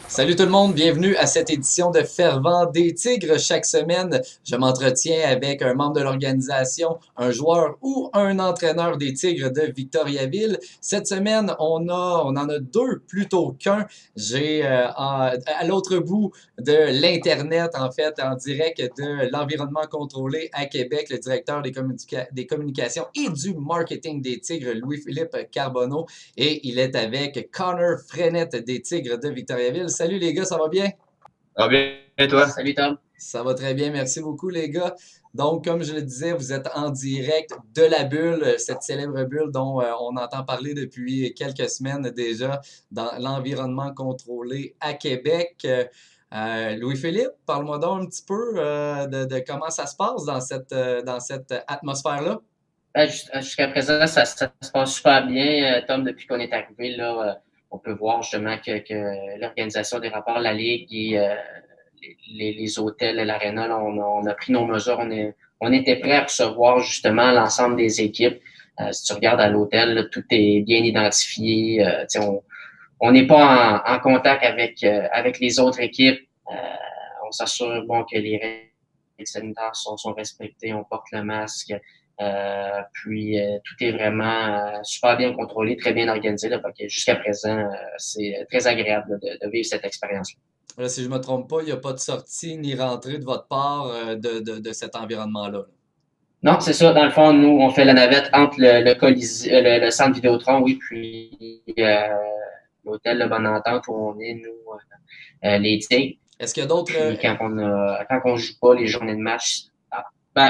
Salut tout le monde, bienvenue à cette édition de Fervent des Tigres. Chaque semaine, je m'entretiens avec un membre de l'organisation, un joueur ou un entraîneur des Tigres de Victoriaville. Cette semaine, on en a deux plutôt qu'un. J'ai à l'autre bout de l'Internet, en fait, en direct de l'environnement contrôlé à Québec, le directeur des communications et du marketing des Tigres, Louis-Philippe Carbonneau. Et il est avec Connor Frenette des Tigres de Victoriaville. Salut les gars, ça va bien? Ça va bien, et toi? Salut Tom. Ça va très bien, merci beaucoup les gars. Donc, comme je le disais, vous êtes en direct de la bulle, cette célèbre bulle dont on entend parler depuis quelques semaines déjà dans l'environnement contrôlé à Québec. Louis-Philippe, parle-moi donc un petit peu de comment ça se passe dans cette atmosphère-là. Jusqu'à présent, ça se passe super bien, Tom, depuis qu'on est arrivé. Là, on peut voir justement que l'organisation des rapports, la Ligue et les hôtels, l'aréna, on a pris nos mesures. On était prêts à recevoir justement l'ensemble des équipes. Si tu regardes à l'hôtel, là, tout est bien identifié. On n'est pas en contact avec les autres équipes. On s'assure que les règles sanitaires sont respectées, on porte le masque. Tout est vraiment super bien contrôlé, très bien organisé. Là, jusqu'à présent, c'est très agréable de vivre cette expérience-là. Là, si je ne me trompe pas, il n'y a pas de sortie ni rentrée de votre part de cet environnement-là. Non, c'est ça. Dans le fond, nous, on fait la navette entre le centre Vidéotron, oui, puis l'hôtel Le Bonne Entente où on est, nous, les Tigres. Est-ce qu'il y a d'autres. Puis quand on joue pas les journées de match,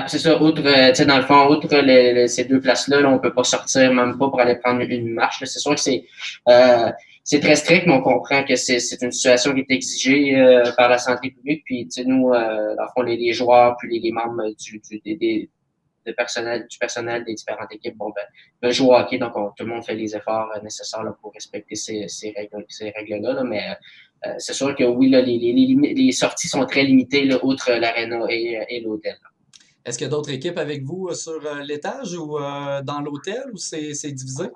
c'est ça. Outre, tu sais, dans le fond, outre ces deux places-là, là, on peut pas sortir, même pas pour aller prendre une marche. Là. C'est sûr que c'est très strict, mais on comprend que c'est une situation qui est exigée par la santé publique. Puis, tu sais, nous, dans le fond, les joueurs, puis les membres du personnel des différentes équipes, veulent jouer au hockey. Donc, tout le monde fait les efforts nécessaires là, pour respecter ces règles-là. Là, mais c'est sûr que oui, là, les sorties sont très limitées, là, outre l'aréna et l'hôtel. Est-ce qu'il y a d'autres équipes avec vous sur l'étage ou dans l'hôtel ou c'est divisé?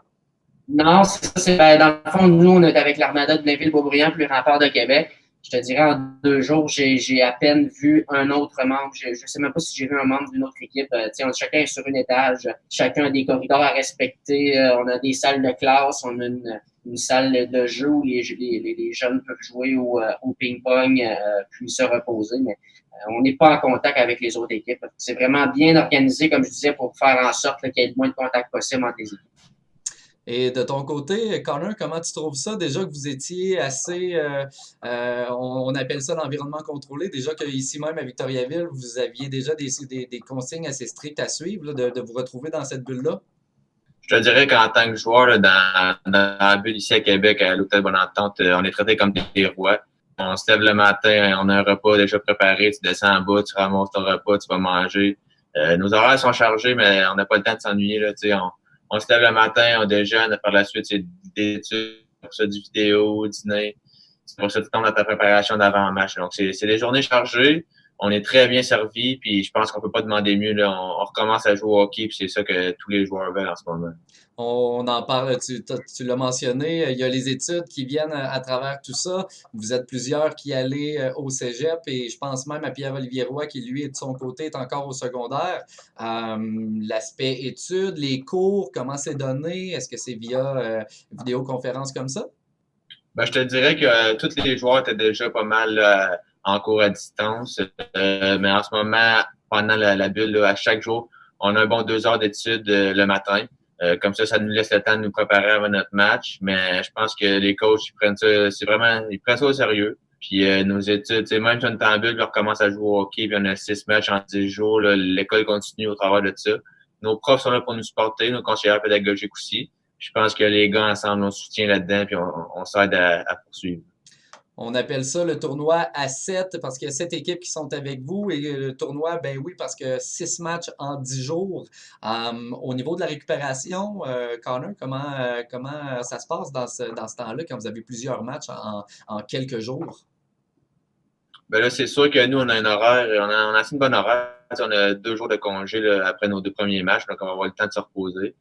Non, c'est ça. Dans le fond, nous, on est avec l'Armada de Blainville-Beaubriand, puis le Rempart de Québec. Je te dirais, en 2 jours, j'ai à peine vu un autre membre. Je ne sais même pas si j'ai vu un membre d'une autre équipe. Chacun est sur un étage, chacun a des corridors à respecter. On a des salles de classe, on a une salle de jeu où les jeunes peuvent jouer au ping-pong puis se reposer. Mais on n'est pas en contact avec les autres équipes. C'est vraiment bien organisé, comme je disais, pour faire en sorte qu'il y ait le moins de contact possible entre les équipes. Et de ton côté, Connor, comment tu trouves ça? Déjà que vous étiez assez, on appelle ça l'environnement contrôlé, déjà qu'ici même à Victoriaville, vous aviez déjà des consignes assez strictes à suivre, là, de vous retrouver dans cette bulle-là? Je te dirais qu'en tant que joueur, là, dans la bulle ici à Québec, à l'Hôtel Bonne-Entente, on est traités comme des rois. On se lève le matin, on a un repas déjà préparé, tu descends en bas, tu ramasses ton repas, tu vas manger. Nos horaires sont chargés, mais on n'a pas le temps de s'ennuyer. Là, on se lève le matin, on déjeune, par la suite, c'est des études, pour ça, du vidéo, dîner. C'est pour ça que tu tombes dans ta préparation d'avant-match. Donc, c'est des journées chargées. On est très bien servi, puis je pense qu'on peut pas demander mieux. Là. On recommence à jouer au hockey, puis c'est ça que tous les joueurs veulent en ce moment. On en parle, tu l'as mentionné, il y a les études qui viennent à travers tout ça. Vous êtes plusieurs qui allez au cégep et je pense même à Pierre-Olivier Roy qui, lui, de son côté, est encore au secondaire. L'aspect études, les cours, comment c'est donné? Est-ce que c'est via vidéoconférence comme ça? Ben, je te dirais que tous les joueurs étaient déjà pas mal en cours à distance. Mais en ce moment, pendant la bulle, là, à chaque jour, on a un bon 2 heures d'études le matin. Comme ça nous laisse le temps de nous préparer avant notre match. Mais je pense que les coachs, ils prennent ça, ils prennent ça au sérieux. Puis nos études, même si on est en bulle, puis on recommence à jouer au hockey, puis on a 6 matchs en 10 jours, là, l'école continue au travers de ça. Nos profs sont là pour nous supporter, nos conseillers pédagogiques aussi. Je pense que les gars ensemble, on soutient là-dedans, puis on s'aide à poursuivre. On appelle ça le tournoi à 7 parce qu'il y a 7 équipes qui sont avec vous et le tournoi, ben oui, parce que 6 matchs en 10 jours. Au niveau de la récupération, Connor, comment ça se passe dans ce temps-là quand vous avez plusieurs matchs en quelques jours? Ben là, c'est sûr que nous, on a un horaire, on a assez une bonne horaire. On a 2 jours de congé là, après nos 2 premiers matchs, donc on va avoir le temps de se reposer.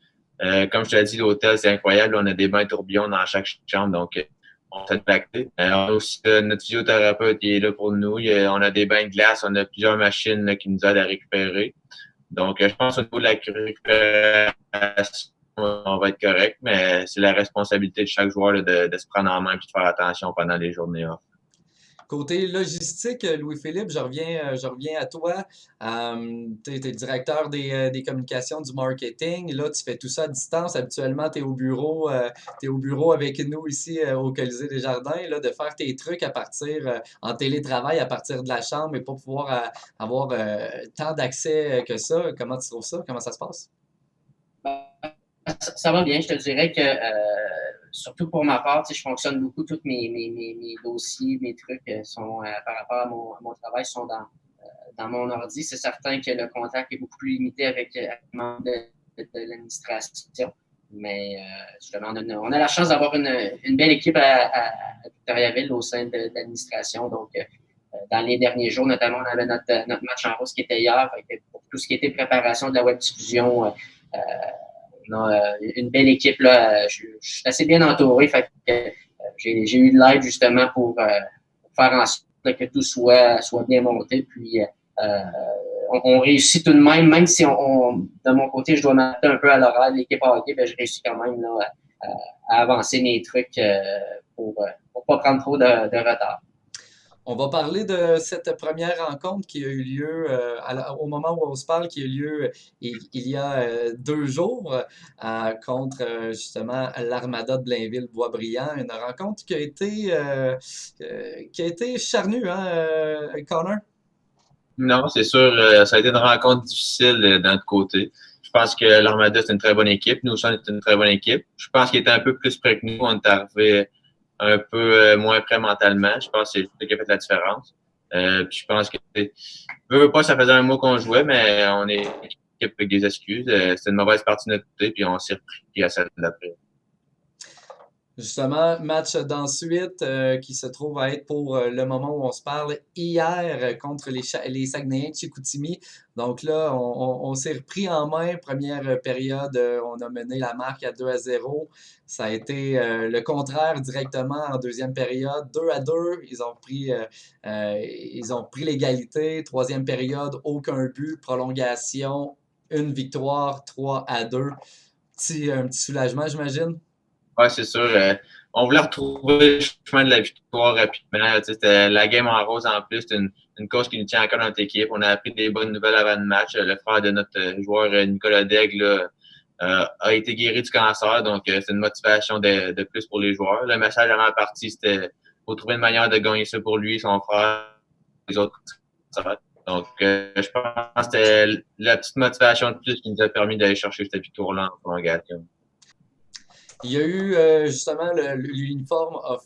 Comme je te l'ai dit, l'hôtel, c'est incroyable. On a des bains tourbillons dans chaque chambre, donc on s'est adapté. On a aussi notre physiothérapeute qui est là pour nous. On a des bains de glace, on a plusieurs machines là, qui nous aident à récupérer. Donc, je pense au niveau de la récupération, on va être correct, mais c'est la responsabilité de chaque joueur là, de se prendre en main et de faire attention pendant les journées off. Côté logistique, Louis-Philippe, je reviens à toi. Tu es directeur des communications, du marketing. Là, tu fais tout ça à distance. Habituellement, tu es t'es au bureau avec nous ici au Colisée des Jardins. Là, de faire tes trucs à partir en télétravail, à partir de la chambre et pas pouvoir avoir tant d'accès que ça. Comment tu trouves ça? Comment ça se passe? Ça va bien, je te dirais que surtout pour ma part, je fonctionne beaucoup, tous mes dossiers, mes trucs sont par rapport à mon travail sont dans mon ordi. C'est certain que le contact est beaucoup plus limité avec les membres de l'administration. Mais justement, on a la chance d'avoir une belle équipe à Victoriaville au sein de l'administration. Donc, dans les derniers jours, notamment, on avait notre match en rose qui était hier. Pour tout ce qui était préparation de la web diffusion, on a une belle équipe. Là. Je suis assez bien entouré. Fait que, j'ai eu de l'aide justement pour faire en sorte que tout soit bien monté. Puis, on réussit tout de même si de mon côté, je dois m'adapter un peu à l'horaire de l'équipe hockey, ben, je réussis quand même là, à avancer mes trucs pour pas prendre trop de retard. On va parler de cette première rencontre qui a eu lieu au moment où on se parle, qui a eu lieu il y a 2 jours contre justement l'Armada de Blainville-Boisbriand. Une rencontre qui a été charnue, hein, Connor? Non, c'est sûr, ça a été une rencontre difficile de notre côté. Je pense que l'Armada, c'est une très bonne équipe. Nous aussi, on est une très bonne équipe. Je pense qu'il était un peu plus près que nous. On est arrivé un peu moins près mentalement. Je pense que c'est ça qui a fait la différence. Puis je pense que veux pas, ça faisait un mois qu'on jouait, mais on est une équipe avec des excuses. C'était une mauvaise partie de notre côté, puis on s'est repris à celle d'après. Justement, match d'ensuite qui se trouve à être pour le moment où on se parle hier contre les Saguenayens de Chicoutimi. Donc là, on s'est repris en main. Première période, on a mené la marque à 2-0. Ça a été le contraire directement en deuxième période. 2-2, ils ont pris l'égalité. Troisième période, aucun but. Prolongation, une victoire, 3-2. Un petit soulagement, j'imagine. Ouais, c'est sûr. On voulait retrouver le chemin de la victoire rapidement. C'était la game en rose en plus. C'était une cause qui nous tient encore dans notre équipe. On a appris des bonnes nouvelles avant le match. Le frère de notre joueur Nicolas Daigle a été guéri du cancer. Donc, c'est une motivation de plus pour les joueurs. Le message avant la partie, c'était faut trouver une manière de gagner ça pour lui, son frère, les autres. Donc, je pense que c'était la petite motivation de plus qui nous a permis d'aller chercher cette victoire-là en prolongation. Il y a eu justement l'uniforme a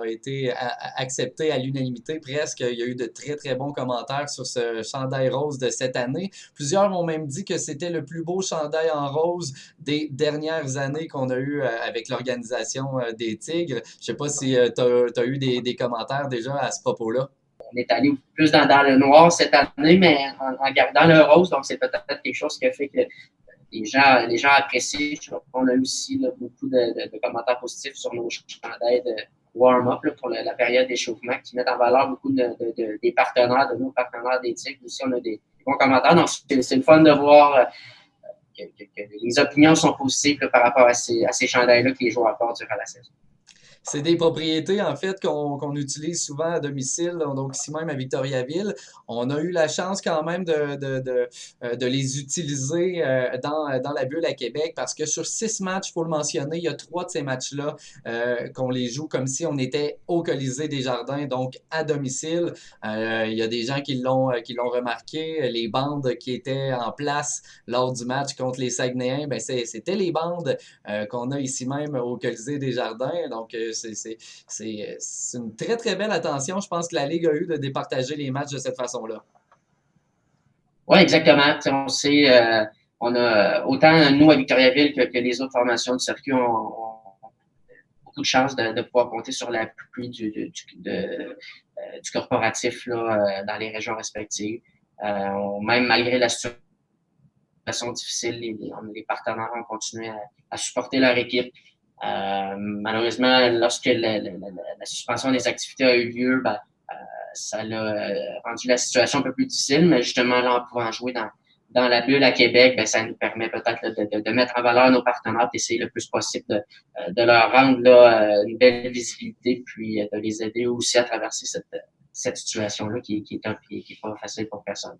été accepté à l'unanimité presque. Il y a eu de très très bons commentaires sur ce chandail rose de cette année. Plusieurs m'ont même dit que c'était le plus beau chandail en rose des dernières années qu'on a eu avec l'organisation des Tigres. Je sais pas si tu as eu des commentaires déjà à ce propos-là. On est allé plus dans le noir cette année, mais en gardant le rose, donc c'est peut-être quelque chose qui a fait que les gens apprécient. On a eu aussi là, beaucoup de commentaires positifs sur nos chandails de warm-up pour la période d'échauffement qui mettent en valeur beaucoup des partenaires, de nos partenaires des Tigres. Aussi, on a des bons commentaires. Donc, c'est le fun de voir que les opinions sont positives là, par rapport à ces chandails-là que les joueurs portent durant la saison. C'est des propriétés, en fait, qu'on utilise souvent à domicile, donc ici même à Victoriaville. On a eu la chance quand même de les utiliser dans la bulle à Québec parce que sur 6 matchs, il faut le mentionner, il y a 3 de ces matchs-là qu'on les joue comme si on était au Colisée des Jardins, donc à domicile. Il y a des gens qui l'ont remarqué, les bandes qui étaient en place lors du match contre les Saguenayens, ben c'était les bandes qu'on a ici même au Colisée des Jardins. Donc, c'est une très, très belle attention. Je pense que la Ligue a eu de départager les matchs de cette façon-là. Oui, exactement. On sait, on a autant nous à Victoriaville que les autres formations du circuit ont beaucoup de chances de pouvoir compter sur l'appui du corporatif là, dans les régions respectives. Même malgré la situation difficile, les partenaires ont continué à supporter leur équipe. Malheureusement, lorsque la suspension des activités a eu lieu, ça a rendu la situation un peu plus difficile, mais justement, là, en pouvant jouer dans la bulle à Québec, ça nous permet peut-être de mettre en valeur nos partenaires, d'essayer le plus possible de leur rendre là, une belle visibilité, puis de les aider aussi à traverser cette situation-là qui est pas facile pour personne.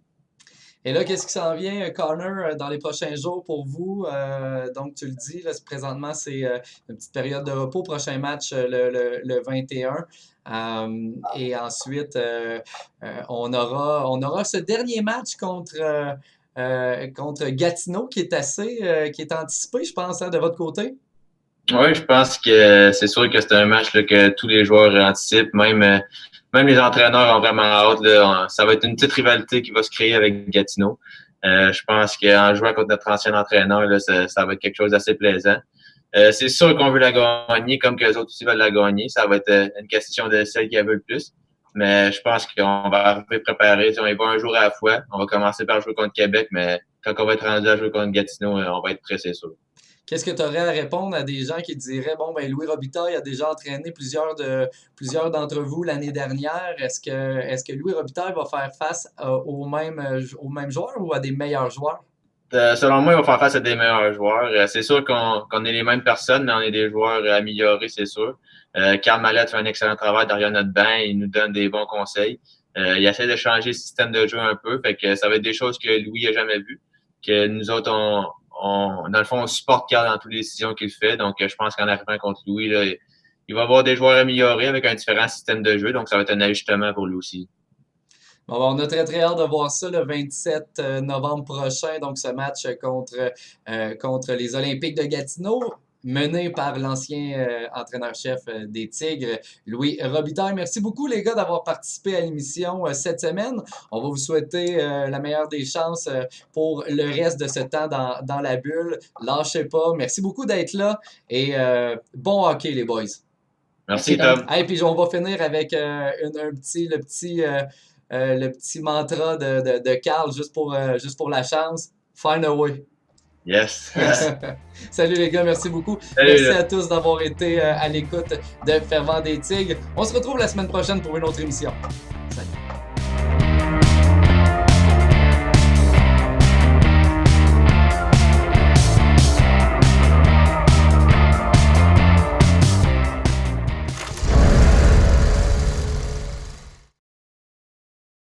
Et là, qu'est-ce qui s'en vient, Connor, dans les prochains jours pour vous? Donc, tu le dis, là, présentement, c'est une petite période de repos. Prochain match, le 21. Et ensuite, on aura ce dernier match contre Gatineau qui est anticipé, je pense, hein, de votre côté. Oui, je pense que c'est sûr que c'est un match là, que tous les joueurs anticipent, même les entraîneurs ont vraiment hâte. Là. Ça va être une petite rivalité qui va se créer avec Gatineau. Je pense qu'en jouant contre notre ancien entraîneur, là, ça va être quelque chose d'assez plaisant. C'est sûr qu'on veut la gagner, comme que les autres aussi veulent la gagner. Ça va être une question de celle qui a veut le plus. Mais je pense qu'on va arriver préparé. On y va un jour à la fois. On va commencer par jouer contre Québec, mais quand on va être rendu à jouer contre Gatineau, on va être prêt, c'est sûr. Qu'est-ce que tu aurais à répondre à des gens qui diraient, bon, ben Louis Robitaille a déjà entraîné plusieurs d'entre vous l'année dernière. Est-ce que Louis Robitaille va faire face aux mêmes joueurs ou à des meilleurs joueurs? Selon moi, il va faire face à des meilleurs joueurs. C'est sûr qu'on est les mêmes personnes, mais on est des joueurs améliorés, c'est sûr. Karl Mallette fait un excellent travail derrière notre banc. Il nous donne des bons conseils. Il essaie de changer le système de jeu un peu. Fait que ça va être des choses que Louis n'a jamais vues. Que nous autres, dans le fond, on supporte Karl dans toutes les décisions qu'il fait. Donc, je pense qu'en arrivant contre Louis, là, il va avoir des joueurs améliorés avec un différent système de jeu. Donc, ça va être un ajustement pour lui aussi. Bon, on a très, très hâte de voir ça le 27 novembre prochain. Donc, ce match contre les Olympiques de Gatineau, mené par l'ancien entraîneur-chef des Tigres, Louis Robitaille. Merci beaucoup, les gars, d'avoir participé à l'émission cette semaine. On va vous souhaiter la meilleure des chances pour le reste de ce temps dans la bulle. Lâchez pas. Merci beaucoup d'être là et bon hockey, les boys. Merci, Tom. Et puis, on va finir avec le petit mantra de Carl, juste pour la chance. Find a way. Yes. Salut les gars, merci beaucoup. Salut, merci à tous d'avoir été à l'écoute de Fervent des Tigres. On se retrouve la semaine prochaine pour une autre émission.